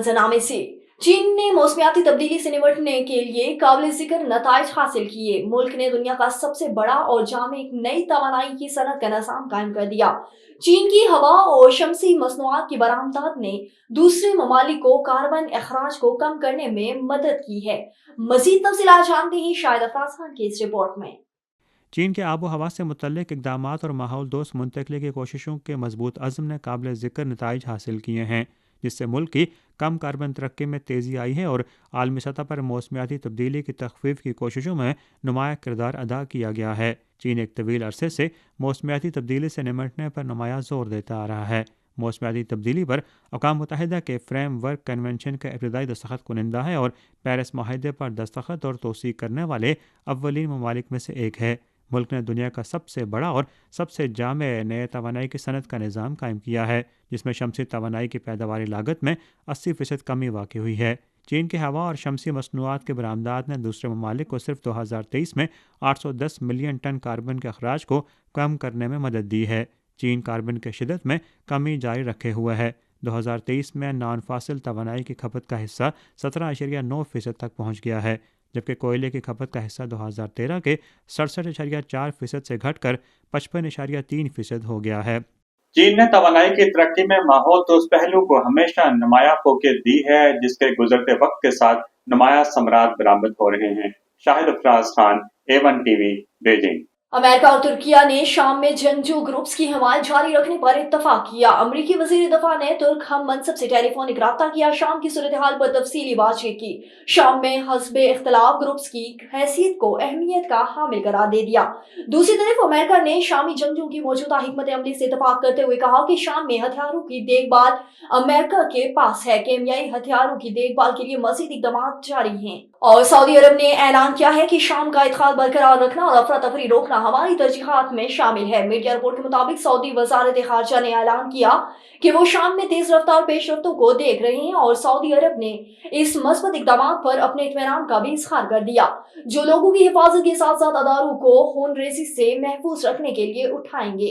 मंजरनामे से चीन ने मौसमियाती तब्दीली से निपटने के लिए काबिल जिक्र नताइज हासिल किए। मुल्क ने दुनिया का सबसे बड़ा और जामे एक नई तवानाई की सनत का निज़ाम कायम कर दिया। चीन की हवा और शमसी मसनूआत की बरामदात ने दूसरे ममालिक को कार्बन अखराज को कम करने में मदद की है। मजीद तफसीलात जानते हैं शाहिद अफराज खान की इस रिपोर्ट में। चीन के आबो हवा से मुतल्लिक इक़दामात और माहौल दोस्त मुंतकली की कोशिशों के मजबूत अज़्म ने काबिल ज़िक्र नताइज हासिल किए हैं, जिससे मुल्क की कम कार्बन तरक्की में तेज़ी आई है और आलमी सतह पर मौसमियाती तब्दीली की तखफ़ीफ की कोशिशों में नुमाया किरदार अदा किया गया है। चीन एक तवील अरसे से मौसमियाती तब्दीली से निपटने पर नुमाया ज़ोर देता आ रहा है। मौसमियाती तब्दीली पर अक़वाम मुत्तहिदा के फ्रेम वर्क कन्वेंशन का इब्तदाई दस्तखत कुनिंदा है और पेरिस माहिदे पर दस्तखत और तोसीक करने वाले अव्वलीन ममालिक में से एक है। मुल्क ने दुनिया का सबसे बड़ा और सबसे जामे नए तवानाई की सनत का निज़ाम कायम किया है, जिसमें शमसी तवानाई की पैदावारी लागत में 80% कमी वाक़ई हुई है। चीन की हवा और शमसी मसनूआत के बरामदात ने दूसरे ममालिक को सिर्फ 2023 में 810 मिलियन टन कार्बन के अखराज को कम करने में मदद दी है। चीन कार्बन की शिदत में कमी जारी रखे हुए है। 2023 में नॉन फासिल तवानाई की खपत का हिस्सा 17.9% तक पहुँच गया है, जबकि कोयले की खपत का हिस्सा 2013 के 67.4% से घटकर 55.3% हो गया है। चीन ने तवानाई की तरक्की में माहौल दोस्त पहलू को हमेशा नुमाया फोकियत दी है, जिसके गुजरते वक्त के साथ नुमाया समरात बरामद हो रहे हैं। Shahid Afraz Khan, A1 TV, Beijing. America और तुर्किया ने शाम में जंगजू ग्रुप्स की हमायत जारी रखने पर इत्तफाक किया। अमरीकी वजीर दफा ने तुर्क हम मनसब से टेलीफोनिक राब्ता किया, शाम की सूरत हाल पर तफसीली बातचीत की। शाम में हस्बे इख्तलाफ ग्रुप्स की हैसियत को अहमियत का हामिल करार दे दिया। दूसरी तरफ अमेरिका ने शामी जंगजू की मौजूदा हिकमत अमली से इत्तफाक करते हुए कहा कि शाम में हथियारों की देखभाल अमेरिका के पास है। केमियाई हथियारों की देखभाल के लिए मजीद इकदाम जारी हैं। और सऊदी अरब ने ऐलान किया है कि शाम का इत्तेफाक बरकरार रखना और अफरा तफरी रोकना हमारी तरजीहात में शामिल है। मीडिया रिपोर्ट के मुताबिक सऊदी वजारत खारजा ने ऐलान किया कि वो शाम में तेज रफ्तार पेशरफ्तों को देख रहे हैं और सऊदी अरब ने इस मस्बत इकदाम पर अपने इत्मीनान का भी इजहार कर दिया, जो लोगों की हिफाजत के साथ साथ अदारों को खून रेजी से महफूज रखने के लिए उठाएंगे।